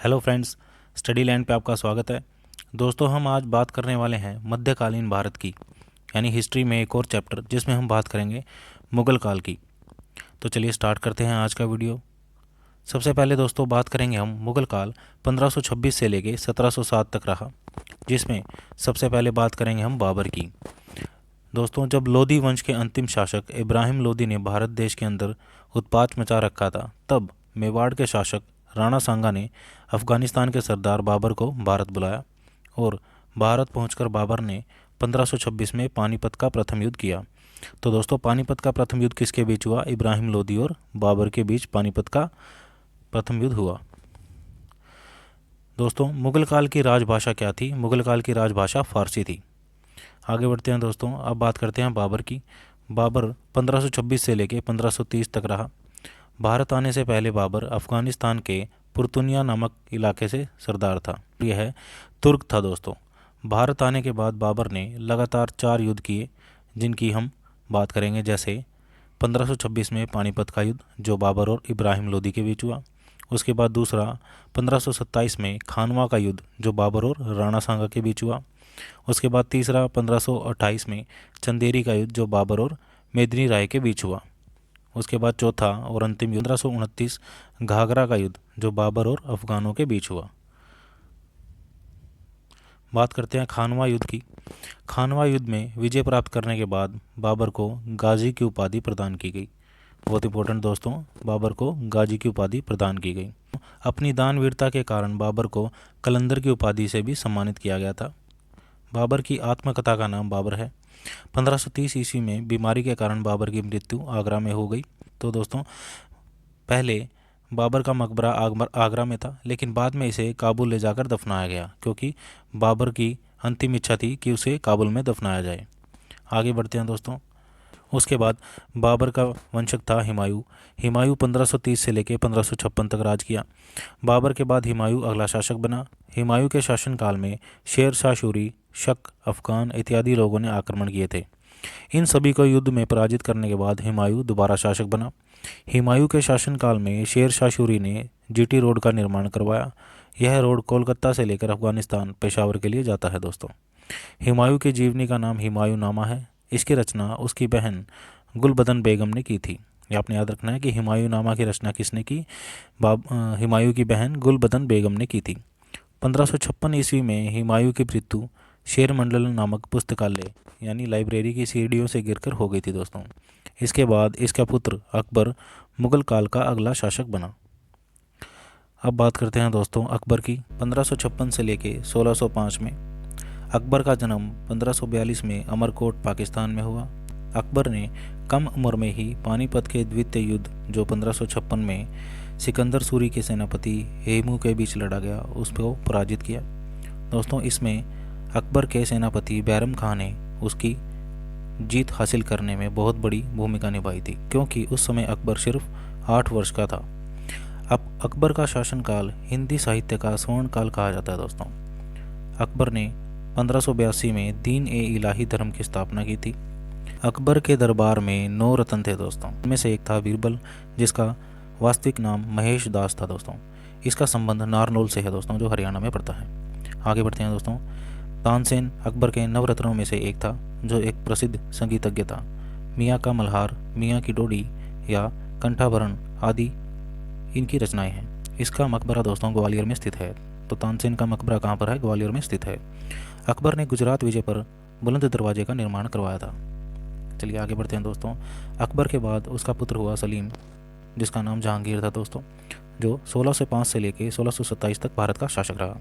Hello friends, study land पे आपका स्वागत है। दोस्तों, हम आज बात करने वाले हैं मध्यकालीन भारत की, यानी हिस्ट्री में एक और चैप्टर जिसमें हम बात करेंगे मुगल काल की। तो चलिए स्टार्ट करते हैं आज का वीडियो। सबसे पहले दोस्तों बात करेंगे हम मुगल काल 1526 से लेके 1707 तक रहा, जिसमें सबसे पहले बात करेंगे हम बाबर की। दोस्तों, जब लोधी वंश के अंतिम शासक इब्राहिम लोधी ने भारत देश के अंदर उत्पात मचा रखा था, तब मेवाड़ के शासक राणा सांगा ने अफगानिस्तान के सरदार बाबर को भारत बुलाया और भारत पहुंचकर बाबर ने 1526 में पानीपत का प्रथम युद्ध किया। तो दोस्तों, पानीपत का प्रथम युद्ध किसके बीच हुआ? इब्राहिम लोधी और बाबर के बीच पानीपत का प्रथम युद्ध हुआ। दोस्तों, मुगल काल की राजभाषा क्या थी? मुगल काल की राजभाषा फारसी थी। आगे बढ़ते हैं दोस्तों, अब बात करते हैं बाबर की। बाबर 1526 से लेकर 1530 तक रहा। भारत आने से पहले बाबर अफगानिस्तान के पुर्तुनिया नामक इलाके से सरदार था। यह तुर्क था दोस्तों। भारत आने के बाद बाबर ने लगातार 4 युद्ध किए, जिनकी हम बात करेंगे। जैसे 1526 में पानीपत का युद्ध, जो बाबर और इब्राहिम लोदी के बीच हुआ। उसके बाद दूसरा 1527 में खानवा का युद्ध, जो बाबर और राणा सांगा के बीच हुआ। उसके बाद तीसरा 1528 में चंदेरी का युद्ध, जो बाबर और मेदिनी राय के बीच हुआ। उसके बाद चौथा और अंतिम युद्ध 1529 घाघरा का युद्ध, जो बाबर और अफगानों के बीच हुआ। बात करते हैं खानवा युद्ध की। खानवा युद्ध में विजय प्राप्त करने के बाद बाबर को गाजी की उपाधि प्रदान की गई। बहुत इंपॉर्टेंट दोस्तों, बाबर को गाजी की उपाधि प्रदान की गई। अपनी दानवीरता के कारण बाबर को कलंदर की उपाधि से भी सम्मानित किया गया था। बाबर की आत्मकथा का नाम बाबर है। 1530 ईस्वी में बीमारी के कारण बाबर की मृत्यु आगरा में हो गई। तो दोस्तों, पहले बाबर का मकबरा आगरा में था, लेकिन बाद में इसे काबुल ले जाकर दफनाया गया, क्योंकि बाबर की अंतिम इच्छा थी कि उसे काबुल में दफनाया जाए। आगे बढ़ते हैं दोस्तों। उसके बाद बाबर का वंशक था हुमायूं। हुमायूं 1530 से लेकर 1556 तक राज किया। बाबर के बाद हुमायूं अगला शासक बना। हुमायूं के शासनकाल में शेर शाह सूरी, शक, अफगान इत्यादि लोगों ने आक्रमण किए थे। इन सभी को युद्ध में पराजित करने के बाद हुमायूं दोबारा शासक बना। हुमायूं के शासनकाल में शेर शाह सूरी ने जीटी रोड का निर्माण करवाया। यह रोड कोलकाता से लेकर अफगानिस्तान पेशावर के लिए जाता है दोस्तों। हुमायूं की जीवनी का नाम हुमायूं नामा है। इसकी रचना उसकी बहन गुलबदन बेगम ने की थी। ये आपने याद रखना है कि हुमायूं नामा की रचना किसने की? हुमायूं की बहन गुलबदन बेगम ने की थी। 1556 ईस्वी में हुमायूं की मृत्यु शेर मंडल नामक पुस्तकालय यानी लाइब्रेरी की सीढ़ियों से गिरकर हो गई थी दोस्तों। इसके बाद इसका पुत्र अकबर मुगल काल का अगला शासक बना। अब बात करते हैं दोस्तों अकबर की। 1556 से लेके 1605 में अकबर का जन्म 1542 में अमरकोट पाकिस्तान में हुआ। अकबर ने कम उम्र में ही पानीपत के द्वितीय युद्ध, जो 1556 में सिकंदर सूरी के सेनापति हेमू के बीच लड़ा गया, उसको पराजित किया। दोस्तों, इसमें अकबर के सेनापति बैरम खान ने उसकी जीत हासिल करने में बहुत बड़ी भूमिका निभाई थी, क्योंकि उस समय अकबर सिर्फ 8 वर्ष का था। अब अकबर का शासनकाल हिंदी साहित्य का स्वर्ण काल कहा जाता है दोस्तों। अकबर ने 1582 में दीन ए इलाही धर्म की स्थापना की थी। अकबर के दरबार में 9 रत्न थे दोस्तों। इनमें से एक था बीरबल, जिसका वास्तविक नाम महेश दास था दोस्तों। इसका संबंध नारनौल से है दोस्तों, जो हरियाणा में पड़ता है। आगे बढ़ते हैं दोस्तों। तानसेन अकबर के नवरत्नों में से एक था, जो एक प्रसिद्ध संगीतज्ञ था। मियाँ का मल्हार, मियाँ की डोडी या कंठाभरण आदि इनकी रचनाएं हैं। इसका मकबरा दोस्तों ग्वालियर में स्थित है। तो तानसेन का मकबरा कहाँ पर है? ग्वालियर में स्थित है। अकबर ने गुजरात विजय पर बुलंद दरवाजे का निर्माण करवाया था। चलिए आगे बढ़ते हैं दोस्तों। अकबर के बाद उसका पुत्र हुआ सलीम, जिसका नाम जहांगीर था दोस्तों, जो 1605 से लेकर 1627 तक भारत का शासक रहा।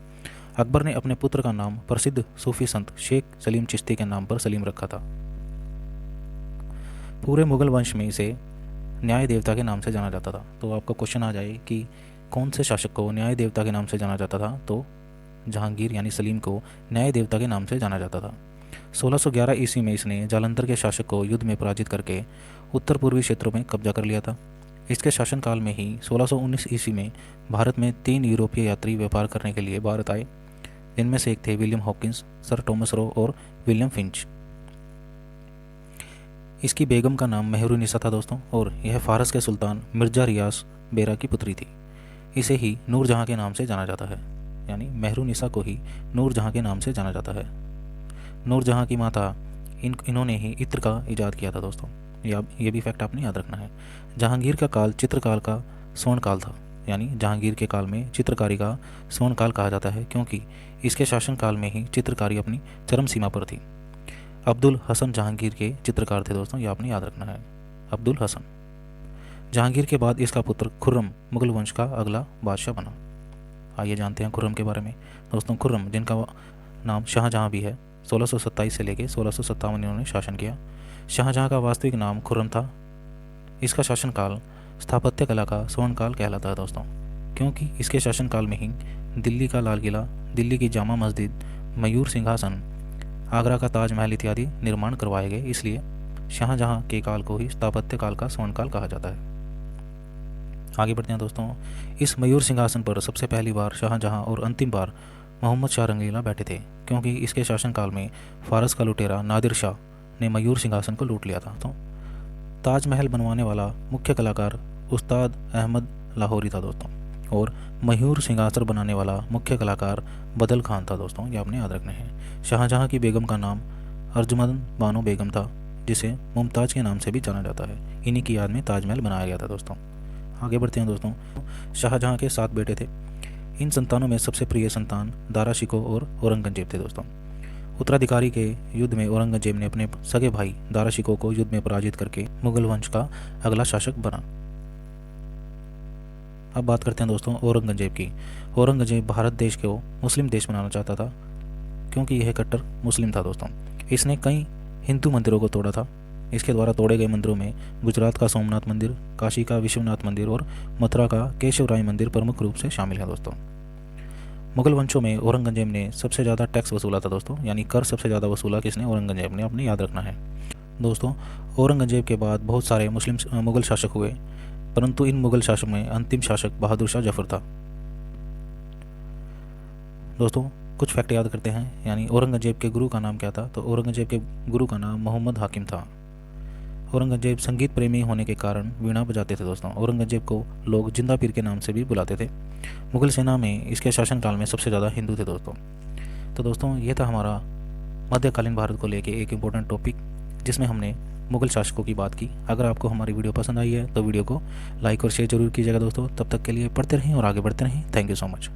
अकबर ने अपने पुत्र का नाम प्रसिद्ध सूफी संत शेख सलीम चिश्ती के नाम पर सलीम रखा था। पूरे मुगल वंश में इसे न्याय देवता के नाम से जाना जाता था। तो आपका क्वेश्चन आ जाए कि कौन से शासक को न्याय देवता के नाम से जाना जाता था? तो जहांगीर यानी सलीम को न्याय देवता के नाम से जाना जाता था। 1611 ईस्वी में इसने जालंधर के शासक को युद्ध में पराजित करके उत्तर पूर्वी क्षेत्रों में कब्जा कर लिया था। इसके शासनकाल में ही 1619 ईस्वी में भारत में 3 यूरोपीय यात्री व्यापार करने के लिए भारत आए, जिनमें से एक थे William Hawkins, sir Thomas Roe और विलियम फिंच। इसकी बेगम का नाम मेहरुनिसा था दोस्तों, और यह फारस के सुल्तान मिर्जा रियास बेरा की पुत्री थी। इसे ही नूरजहाँ के नाम से जाना जाता है, यानी मेहरुनिसा को ही नूरजहाँ के नाम से जाना जाता है। नूरजहाँ की माता इन्होंने ही इत्र का इजाद किया था दोस्तों। ये भी फैक्ट आपने याद रखना है। जहांगीर का काल चित्रकाल का स्वर्णकाल था, यानी जहांगीर के काल में चित्रकारी का स्वर्णकाल कहा जाता है, क्योंकि इसके शासनकाल में ही चित्रकारी अपनी चरम सीमा पर थी। अब्दुल हसन जहांगीर के चित्रकार थे दोस्तों, ये आपने याद रखना है, अब्दुल हसन। जहांगीर के बाद इसका पुत्र खुर्रम मुगल वंश का अगला बादशाह बना। आइए जानते हैं खुर्रम के बारे में दोस्तों। खुर्रम, जिनका नाम शाहजहां भी है, 1627 से लेकर 1657 इन्होंने शासन किया। शाहजहां का वास्तविक नाम खुर्रम था। इसका शासनकाल स्थापत्य कला का स्वर्णकाल कहलाता है दोस्तों, क्योंकि इसके शासनकाल में ही दिल्ली का लाल किला, दिल्ली की जामा मस्जिद, मयूर सिंहासन, आगरा का ताजमहल इत्यादि निर्माण करवाए गए। इसलिए शाहजहां के काल को ही स्थापत्य काल का स्वर्णकाल कहा जाता है। आगे बढ़ते हैं दोस्तों। इस मयूर सिंहासन पर सबसे पहली बार शाहजहां और अंतिम बार मोहम्मद शाह रंगीला बैठे थे, क्योंकि इसके शासनकाल में फारस का लुटेरा नादिर शाह ने मयूर सिंहासन को लूट लिया था। तो ताजमहल बनवाने वाला मुख्य कलाकार उस्ताद अहमद लाहौरी था दोस्तों, और मयूर सिंहासन बनाने वाला मुख्य कलाकार बदल खान था दोस्तों, ये आपने याद रखने हैं। शाहजहां की बेगम का नाम अर्जुमंद बानो बेगम था, जिसे मुमताज़ के नाम से भी जाना जाता है। इन्हीं की याद में ताजमहल बनाया गया था दोस्तों। आगे बढ़ते हैं दोस्तों। शाहजहां के 7 बेटे थे। इन संतानों में सबसे प्रिय संतान दारा शिकोह और औरंगजेब थे दोस्तों। उत्तराधिकारी के युद्ध में औरंगजेब ने अपने सगे भाई दारा शिकोह को युद्ध में पराजित करके मुगल वंश का अगला शासक बना। अब बात करते हैं दोस्तों औरंगजेब की। औरंगजेब भारत देश को मुस्लिम देश बनाना चाहता था, क्योंकि यह कट्टर मुस्लिम था दोस्तों। इसने कई हिंदू मंदिरों को तोड़ा था। इसके द्वारा तोड़े गए मंदिरों में गुजरात का सोमनाथ मंदिर, काशी का विश्वनाथ मंदिर और मथुरा का केशवराय मंदिर प्रमुख रूप से शामिल है दोस्तों। मुगल वंशों में औरंगजेब ने सबसे ज़्यादा टैक्स वसूला था दोस्तों, यानी कर सबसे ज़्यादा वसूला किसने? औरंगजेब ने। आपने याद रखना है दोस्तों। औरंगजेब के बाद बहुत सारे मुगल शासक हुए, परंतु इन मुगल शासक में अंतिम शासक बहादुर शाह जफर था दोस्तों। कुछ फैक्ट याद करते हैं, यानी औरंगजेब के गुरु का नाम क्या था? तो औरंगजेब के गुरु का नाम मोहम्मद हाकिम था। औरंगजेब संगीत प्रेमी होने के कारण वीणा बजाते थे दोस्तों। औरंगजेब को लोग जिंदा पीर के नाम से भी बुलाते थे। मुगल सेना में इसके शासनकाल में सबसे ज़्यादा हिंदू थे दोस्तों। तो दोस्तों ये था हमारा मध्यकालीन भारत को लेके एक इम्पोर्टेंट टॉपिक, जिसमें हमने मुगल शासकों की बात की। अगर आपको हमारी वीडियो पसंद आई है तो वीडियो को लाइक और शेयर जरूर कीजिएगा दोस्तों। तब तक के लिए पढ़ते रहें और आगे बढ़ते रहें। Thank you so much.